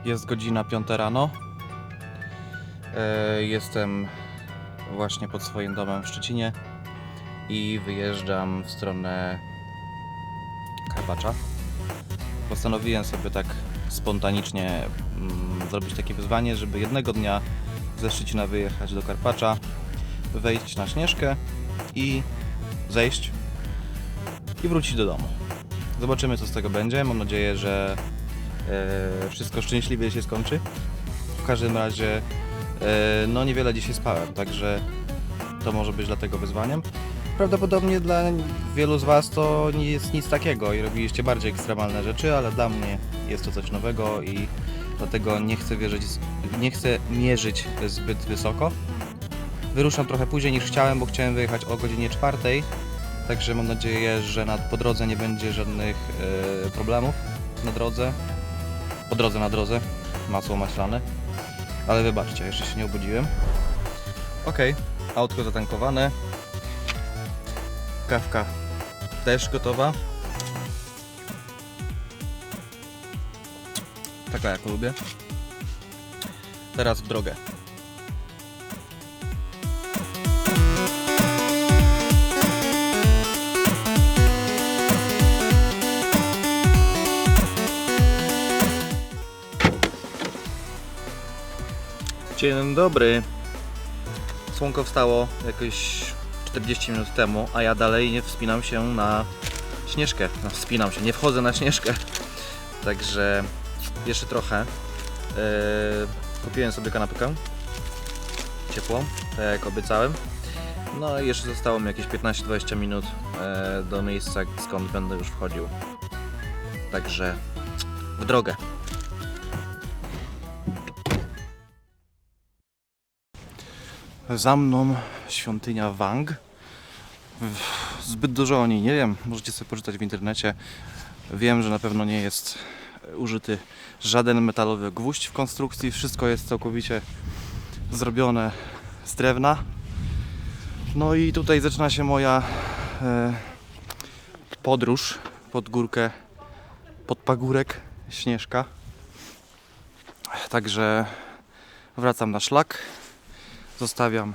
Jest godzina 5 rano. Jestem właśnie pod swoim domem w Szczecinie i wyjeżdżam w stronę Karpacza. Postanowiłem sobie tak spontanicznie zrobić takie wyzwanie, żeby jednego dnia ze Szczecina wyjechać do Karpacza, wejść na Śnieżkę i zejść i wrócić do domu. Zobaczymy, co z tego będzie. Mam nadzieję, że wszystko szczęśliwie się skończy. W każdym razie no niewiele dzisiaj spałem, także to może być dlatego wyzwaniem. Prawdopodobnie dla wielu z Was to nie jest nic takiego i robiliście bardziej ekstremalne rzeczy, ale dla mnie jest to coś nowego i dlatego nie chcę mierzyć zbyt wysoko. Wyruszam trochę później niż chciałem, bo chciałem wyjechać o godzinie 4, także mam nadzieję, że po drodze nie będzie żadnych problemów na drodze. Na drodze, masło maślane, ale wybaczcie, jeszcze się nie obudziłem. Ok, autko zatankowane, kawka też gotowa, taka jak lubię. Teraz w drogę. Dzień dobry. Słonko wstało jakieś 40 minut temu, a ja dalej nie wspinam się na Śnieżkę. No, wspinam się, nie wchodzę na Śnieżkę. Także jeszcze trochę. Kupiłem sobie kanapkę ciepłą, tak jak obiecałem. No i jeszcze zostało mi jakieś 15-20 minut do miejsca, skąd będę już wchodził. Także w drogę. Za mną świątynia Wang. Zbyt dużo o niej nie wiem, możecie sobie poczytać w internecie. Wiem, że na pewno nie jest użyty żaden metalowy gwóźdź w konstrukcji. Wszystko jest całkowicie zrobione z drewna. No i tutaj zaczyna się moja podróż pod górkę, pod pagórek Śnieżka. Także wracam na szlak. Zostawiam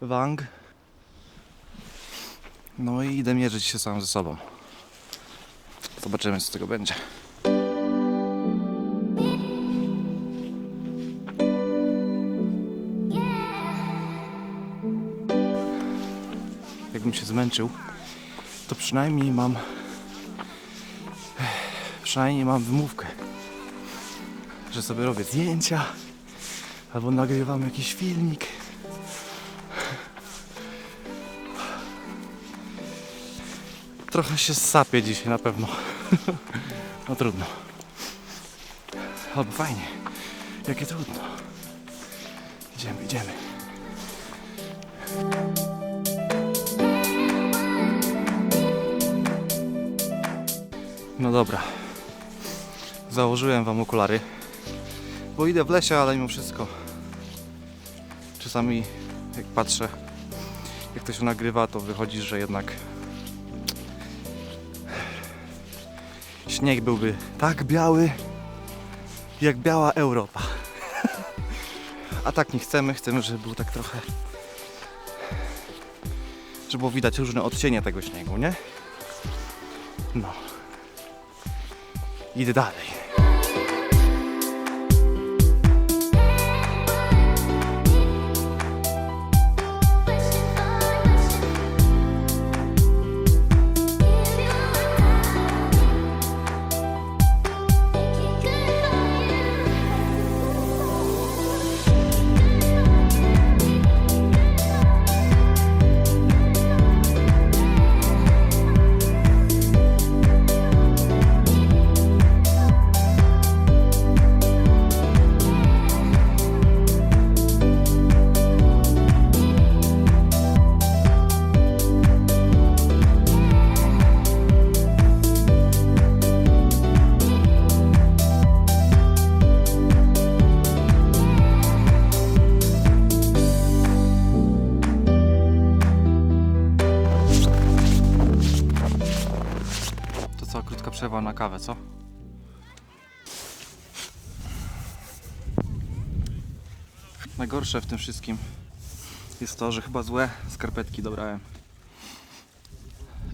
Wang. No i idę mierzyć się sam ze sobą. Zobaczymy, co z tego będzie. Jakbym się zmęczył, to przynajmniej mam wymówkę, że sobie robię zdjęcia albo nagrywam jakiś filmik. Trochę się sapię dzisiaj na pewno. No trudno. Albo fajnie. Jakie trudno. Idziemy. No dobra. Założyłem wam okulary, bo idę w lesie, ale mimo wszystko czasami jak patrzę, jak to się nagrywa, to wychodzi, że jednak śnieg byłby tak biały, jak biała Europa. A tak nie chcemy, żeby był tak trochę, żeby było widać różne odcienie tego śniegu, nie? No. Idę dalej. przerwa na kawę, co? Najgorsze w tym wszystkim jest to, że chyba złe skarpetki dobrałem.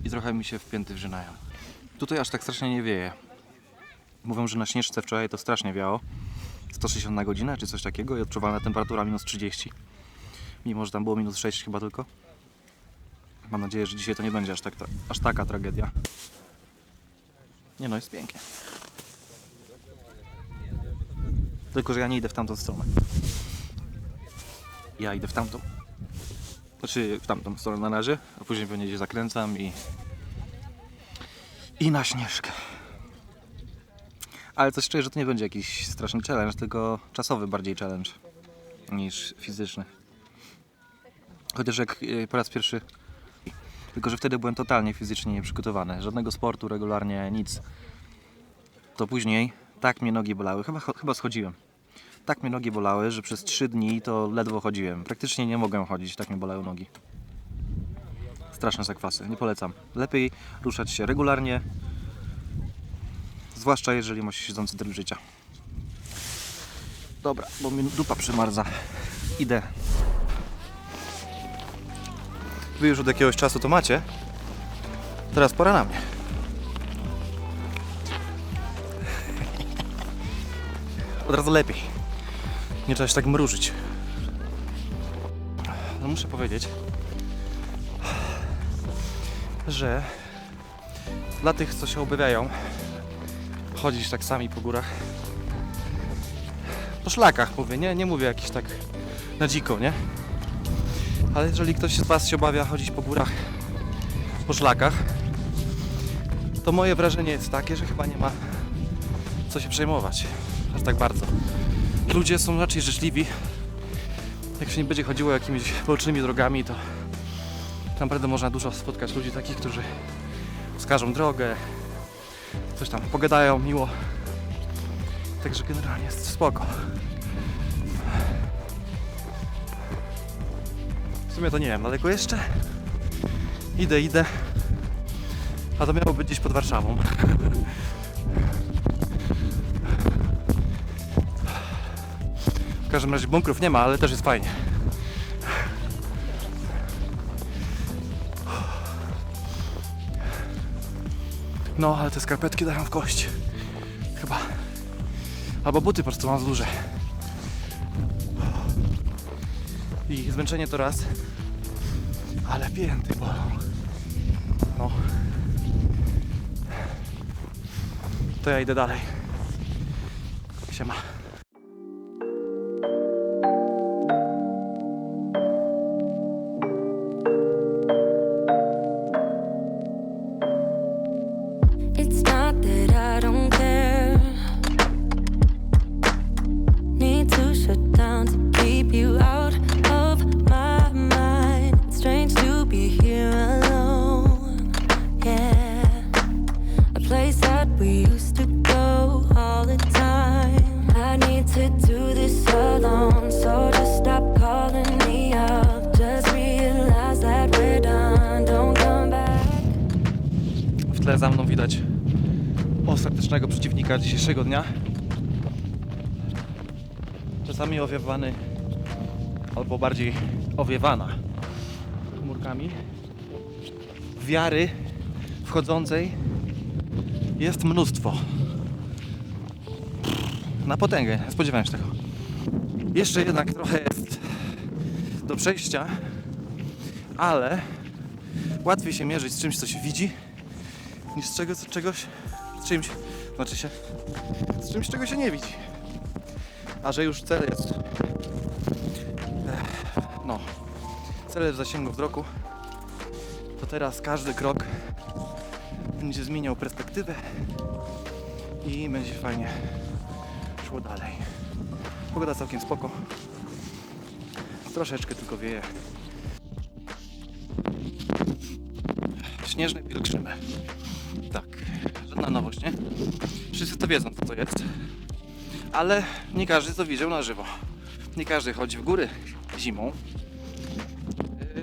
I trochę mi się w pięty wrzynają. Tutaj aż tak strasznie nie wieje. Mówią, że na Śnieżce wczoraj to strasznie wiało. 160 na godzinę czy coś takiego i odczuwalna temperatura minus 30. Mimo, że tam było minus 6 chyba tylko. Mam nadzieję, że dzisiaj to nie będzie aż taka tragedia. Nie no, jest pięknie. Tylko, że ja nie idę w tamtą stronę. Ja idę w tamtą. Znaczy w tamtą stronę na razie, a później pewnie gdzieś zakręcam i na Śnieżkę. Ale coś czuję, że to nie będzie jakiś straszny challenge, tylko czasowy bardziej challenge niż fizyczny. Chociaż jak po raz pierwszy... Tylko, że wtedy byłem totalnie fizycznie nieprzygotowany. Żadnego sportu, regularnie, nic. To później tak mnie nogi bolały. Chyba schodziłem. Tak mnie nogi bolały, że przez 3 dni to ledwo chodziłem. Praktycznie nie mogłem chodzić, tak mnie bolały nogi. Straszne zakwasy, nie polecam. Lepiej ruszać się regularnie, zwłaszcza jeżeli ma się siedzący tryb życia. Dobra, bo mi dupa przymarza. Idę. Wy już od jakiegoś czasu to macie. Teraz pora na mnie. Od razu lepiej. Nie trzeba się tak mrużyć. No muszę powiedzieć, że dla tych, co się obawiają chodzić tak sami po górach, po szlakach mówię, nie mówię jakiś tak na dziko, nie? Ale jeżeli ktoś z Was się obawia chodzić po górach, po szlakach, to moje wrażenie jest takie, że chyba nie ma co się przejmować aż tak bardzo. Ludzie są raczej życzliwi. Jak się nie będzie chodziło jakimiś bocznymi drogami, to naprawdę można dużo spotkać ludzi takich, którzy wskażą drogę, coś tam pogadają miło. Także generalnie jest spoko. W sumie to nie wiem, daleko jeszcze? Idę. A to miało być gdzieś pod Warszawą. W każdym razie bunkrów nie ma, ale też jest fajnie. No, ale te skarpetki dają w kość. Chyba. Albo buty po prostu mam za duże. I zmęczenie to raz. Ale pięty bolą. No. To ja idę dalej. Siema. It's not that I don't care. Need to shut down to keep you out of my mind. It's strange to be here alone. Yeah, a place that we used to go all the time. I need to do this alone, so just stop calling me up. Just realize that we're done. Don't come back. W tle za mną widać ostatecznego przeciwnika dzisiejszego dnia. Czasami owiewany, albo bardziej owiewana chmurkami. Wiary wchodzącej jest mnóstwo. Na potęgę, nie spodziewałem się tego. Jeszcze jednak trochę jest do przejścia, ale łatwiej się mierzyć z czymś, co się widzi, niż z czymś, czego się nie widzi. A że już cel jest, cel jest w zasięgu wzroku, to teraz każdy krok będzie zmieniał perspektywę i będzie fajnie szło dalej. Pogoda całkiem spoko. Troszeczkę tylko wieje. Śnieżne pielgrzymy. Tak, żadna nowość, nie? Wszyscy to wiedzą, co to jest. Ale nie każdy to widział na żywo. Nie każdy chodzi w góry zimą.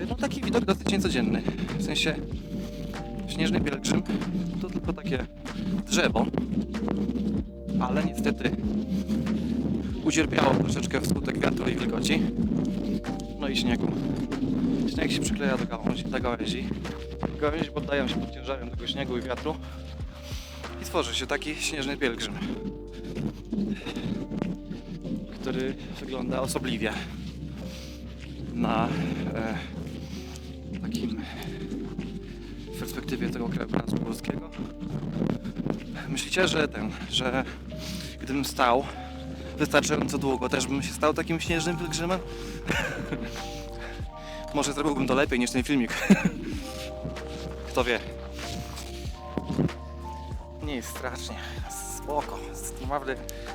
No taki widok dosyć niecodzienny. W sensie śnieżny pielgrzym to tylko takie drzewo. Ale niestety ucierpiało troszeczkę wskutek wiatru i wilgoci. No i śniegu. Śnieg się przykleja do gałęzi. Gałęzi poddają się pod ciężarem tego śniegu i wiatru i tworzy się taki śnieżny pielgrzym, który wygląda osobliwie na takim w perspektywie tego krajobrazu górskiego. Myślicie, że gdybym stał wystarczająco długo, też bym się stał takim śnieżnym pielgrzymem? Może zrobiłbym to lepiej niż ten filmik. Kto wie. Nie jest strasznie. Spoko.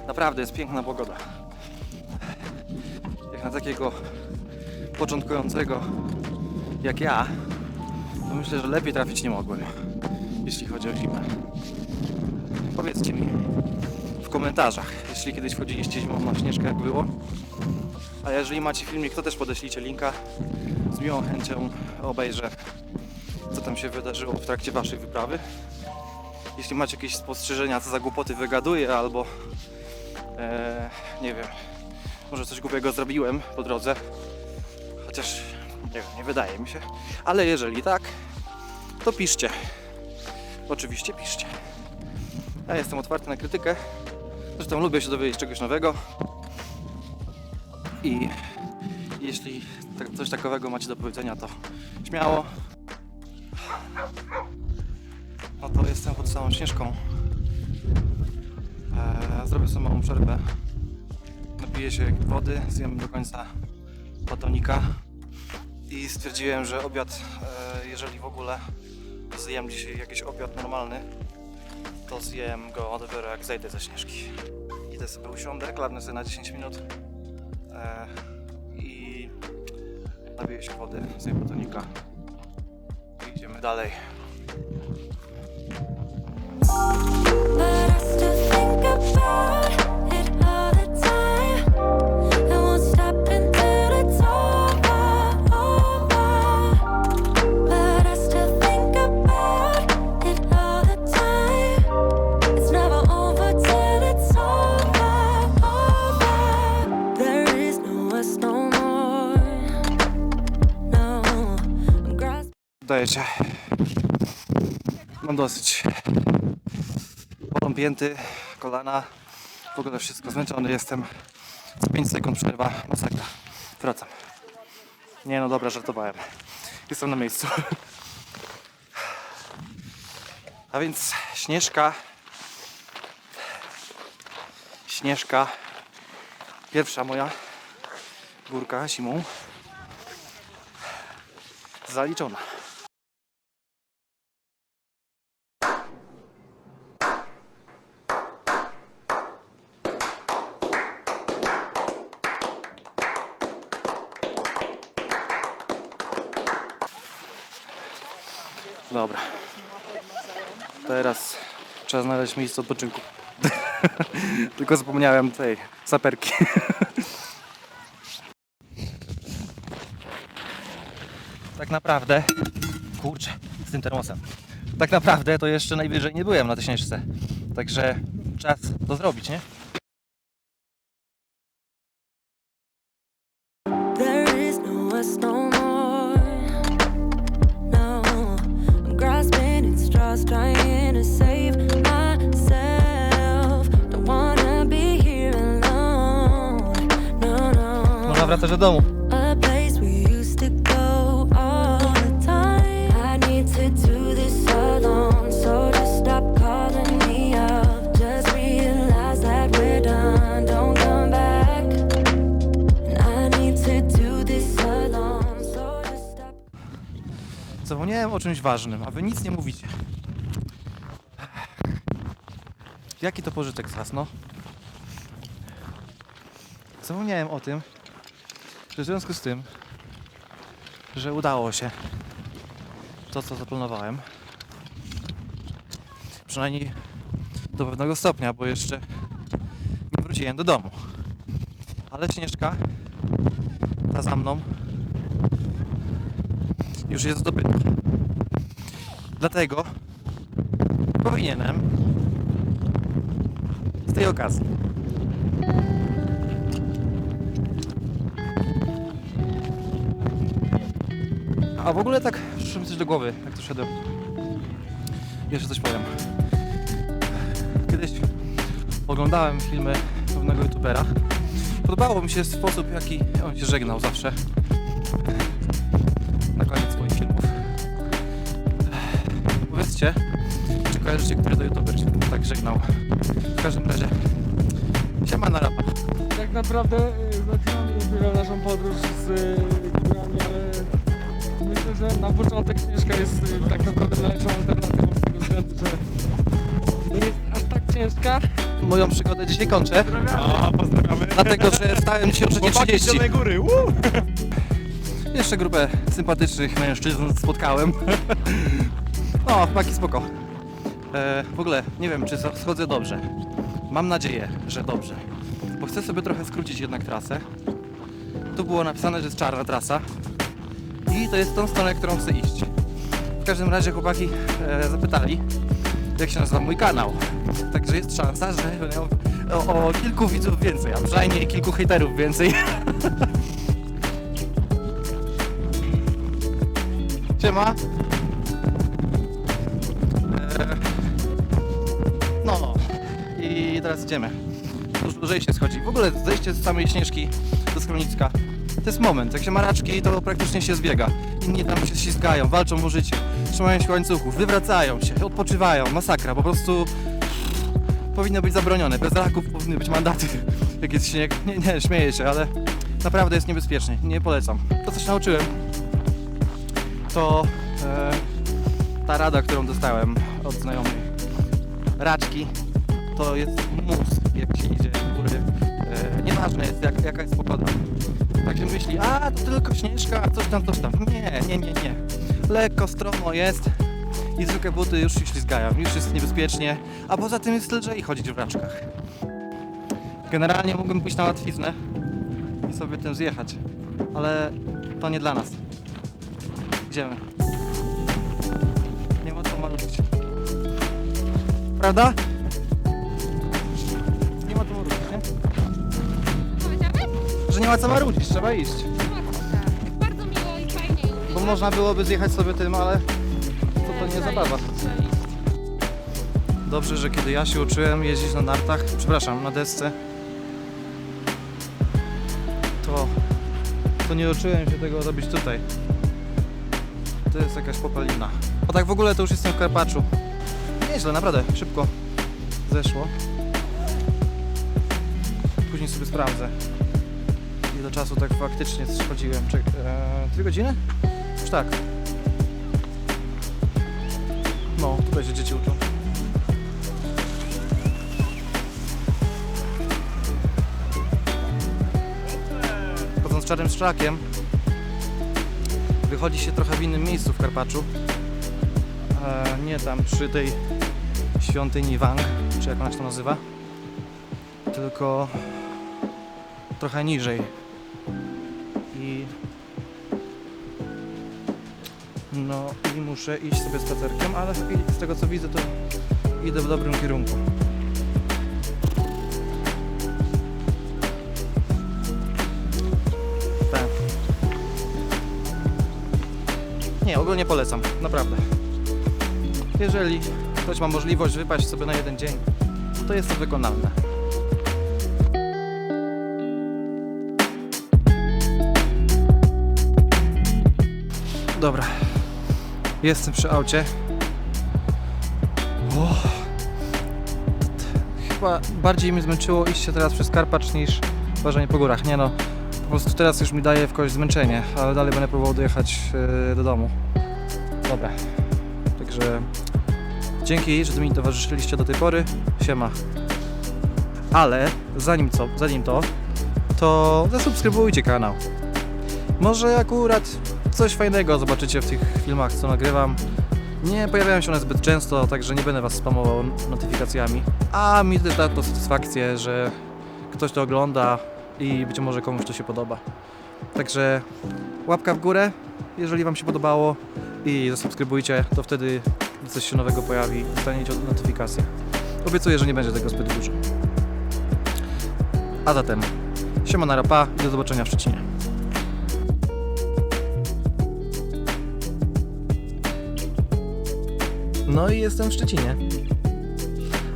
Naprawdę jest piękna pogoda. Jak na takiego początkującego jak ja, to myślę, że lepiej trafić nie mogłem, jeśli chodzi o zimę. Powiedzcie mi w komentarzach, jeśli kiedyś wchodziliście zimą na Śnieżkę, jak było. A jeżeli macie filmik, to też podeślijcie linka. Z miłą chęcią obejrzę, co tam się wydarzyło w trakcie waszej wyprawy. Jeśli macie jakieś spostrzeżenia, co za głupoty wygaduję, albo nie wiem, może coś głupiego zrobiłem po drodze, chociaż nie wydaje mi się, ale jeżeli tak, to piszcie. Oczywiście piszcie. Ja jestem otwarty na krytykę, zresztą lubię się dowiedzieć czegoś nowego i jeśli coś takowego macie do powiedzenia, to śmiało. No to jestem pod samą Śnieżką. Zrobię sobie małą przerwę. Napiję się wody, zjem do końca batonika i stwierdziłem, że obiad, jeżeli w ogóle zjem dzisiaj jakiś obiad normalny, to zjem go dopiero jak zejdę ze Śnieżki. Idę sobie usiądę, kladnę sobie na 10 minut i napiję się wody, zjem batonika i idziemy dalej. But I still think about it all the time. I won't stop until it's over. But I still think about it all the time. It's never over till it's over. There is no us no more. No, I'm grasping. Dajecie. Mam dosyć. Bolą pięty, kolana, w ogóle wszystko, zmęczony jestem. Z 5 sekund przerwa, masakra. Wracam. Nie no dobra, żartowałem. Jestem na miejscu. A więc Śnieżka. Pierwsza moja górka zimą. Zaliczona. Dobra. Teraz trzeba znaleźć miejsce odpoczynku. Tylko zapomniałem tej saperki. Tak naprawdę, kurczę, z tym termosem. Tak naprawdę to jeszcze najwyżej nie byłem na tej Śnieżce. Także czas to zrobić, nie? There is no us no more. No, I'm grasping at straws, trying to save myself. Don't wanna be here alone. No, no. Można wracać do domu. A place we used to go all the time. I need to do this alone, so just stop calling me up. Just realize that we're done. Don't come back. And I need to do this alone, so just stop. Zapomniałem o czymś ważnym, a wy nic nie mówicie. Jaki to pożytek z was, no? Zapomniałem o tym, że w związku z tym, że udało się to, co zaplanowałem, przynajmniej do pewnego stopnia, bo jeszcze nie wróciłem do domu. Ale Śnieżka, ta za mną, już jest zdobyta. Dlatego powinienem z tej okazji A w ogóle tak przyszło mi coś do głowy, jak tu szedłem. Jeszcze coś powiem. Kiedyś oglądałem filmy pewnego youtubera. Podobało mi się sposób, w jaki on się żegnał zawsze na koniec swoich filmów. Powiedzcie, czy kojarzycie, który to youtuber się tak żegnał. W każdym razie, siema na rapa. Tak naprawdę zaczynamy dopiero naszą podróż z górami, ale myślę, że na początek ścieżka jest tak naprawdę najlepszą alternatywą z tego względu, że nie jest aż tak ciężka. Moją przygodę dzisiaj kończę, Pozdrawiamy. dlatego że stałem dzisiaj o 3:30. góry, Jeszcze grupę sympatycznych mężczyzn spotkałem. O, chłopaki, spoko. W ogóle nie wiem, czy schodzę dobrze. Mam nadzieję, że dobrze. Bo chcę sobie trochę skrócić jednak trasę. Tu było napisane, że jest czarna trasa. I to jest tą stronę, którą chcę iść. W każdym razie chłopaki zapytali, jak się nazywa mój kanał. Także jest szansa, że będę miał o kilku widzów więcej, a przynajmniej kilku hejterów więcej. Siema. No i teraz idziemy. Dużo dłużej się schodzi. W ogóle zejście z samej Śnieżki do Skroniska to jest moment. Jak się ma raczki, to praktycznie się zbiega. Inni tam się ślizgają, walczą o życie, trzymają się łańcuchów, wywracają się, odpoczywają. Masakra, po prostu powinno być zabronione. Bez raków powinny być mandaty, jak jest śnieg. Nie, śmieję się, ale naprawdę jest niebezpiecznie. Nie polecam. To, co się nauczyłem, to ta rada, którą dostałem od znajomych. Raczki to jest mózg, jak się idzie w góry. Nieważne jest jaka jest pogoda. Tak się myśli, a to tylko Śnieżka, coś tam. Nie. Lekko, stromo jest i zwykłe buty już się ślizgają, już jest niebezpiecznie, a poza tym jest lżej chodzić w raczkach. Generalnie mógłbym pójść na łatwiznę i sobie tym zjechać, ale to nie dla nas. Idziemy. Nie ma co marudzić. Prawda? Nie ma co marudzić, nie? Że nie ma co marudzić, trzeba iść. Bardzo miło i fajnie. Bo można byłoby zjechać sobie tym, ale to nie zabawa. Dobrze, że kiedy ja się uczyłem jeździć na nartach, przepraszam, na desce, to nie uczyłem się tego robić tutaj. To jest jakaś popelina. A tak w ogóle to już jestem w Karpaczu. Nieźle, naprawdę, szybko zeszło. Później sobie sprawdzę, ile czasu tak faktycznie schodziłem. 2 godziny? Już tak. No, tutaj się dzieci uczą. Chodząc Czarnym Szlakiem, wychodzi się trochę w innym miejscu w Karpaczu. Nie tam przy tej świątyni Wang, czy jak ona się to nazywa, tylko trochę niżej. I muszę iść sobie spacerkiem, ale z tego co widzę, to idę w dobrym kierunku. Tak. Nie, ogólnie polecam, naprawdę. Jeżeli ktoś ma możliwość wypaść sobie na jeden dzień, to jest to wykonalne. Dobra, jestem przy aucie. Chyba bardziej mnie zmęczyło iść teraz przez Karpacz niż łażenie po górach. Nie no, po prostu teraz już mi daje w kość zmęczenie, ale dalej będę próbował dojechać do domu. Dobra, także dzięki, że mi towarzyszyliście do tej pory. Siema. Ale zanim to zasubskrybujcie kanał. Może akurat coś fajnego zobaczycie w tych filmach, co nagrywam. Nie pojawiają się one zbyt często, także nie będę was spamował notyfikacjami. A mi da to satysfakcję, że ktoś to ogląda i być może komuś to się podoba. Także łapka w górę, jeżeli wam się podobało, i zasubskrybujcie, to wtedy coś się nowego pojawi, dostaniecie notyfikację. Obiecuję, że nie będzie tego zbyt dużo. A zatem, siema na rapa i do zobaczenia w Szczecinie. No i jestem w Szczecinie.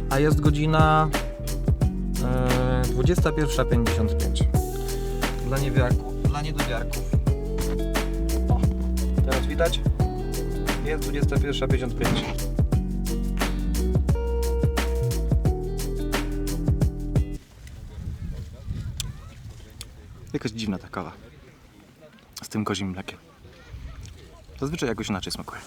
A jest godzina 21:55. Dla niedowiarków. O, teraz widać? Jest 21:55. Jakaś dziwna ta kawa. Z tym kozim mlekiem. Zazwyczaj jakoś inaczej smakuje.